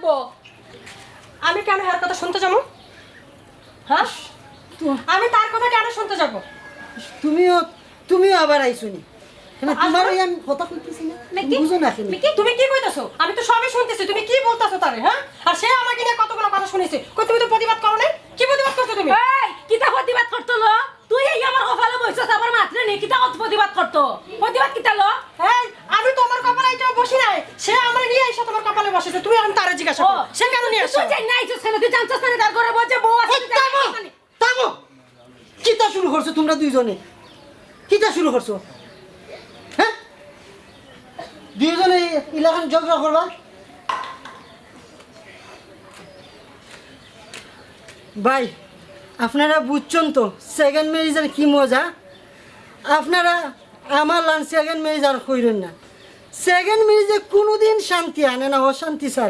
শুনবো? আমি কেন এর কথা শুনতে যাবো? হ্যাঁ, আমি তার কথা কেন শুনতে যাবো? তুমিও আবার আইসুনি তোমার ওই আমি কথা কইতেছি না বুঝো না কেন মিকি, তুমি কি কইতাছো? আমি তো সবই শুনতেছি, তুমি কি বলতাছো তারে? হ্যাঁ, আর সে আমাকে নিয়ে কতগুলো কথা শুনেছে। কই তুমি তো প্রতিবাদ করো নাই? কি প্রতিবাদ করছো তুমি? এই কিতা প্রতিবাদ করতো লো? তুই এই আমার কপালে বইছস আবার মাত্রে নে কিতা প্রতিবাদ করতো? প্রতিবাদ কিতা লো? এই, আমি তোমার কপালে আইটাও বসি নাই, সে আমার নিয়ে এসে তোমার কপালে বসেছে। তুমি এখন তারে জিজ্ঞাসা করো সে কেন নিয়ে আসছো? তুই জানি না আইছস কেন? তুই জানছস না তার ঘরে বসে বউ আছে? তুই জানিস না? থামো কিতা শুরু করছো তোমরা দুইজনে কিতা শুরু করছো হ্যাঁ দুইজনে ইলাকান ঝগড়া করবা ভাই আপনারা বুঝছেন তো সেকেন্ড ম্যারেজের কি মজা আপনারা আমার লান সেকেন্ড ম্যারেজ আর কইরেন না সেকেন্ড ম্যারেজে কোনোদিন শান্তি আনে না অশান্তি ছাড়া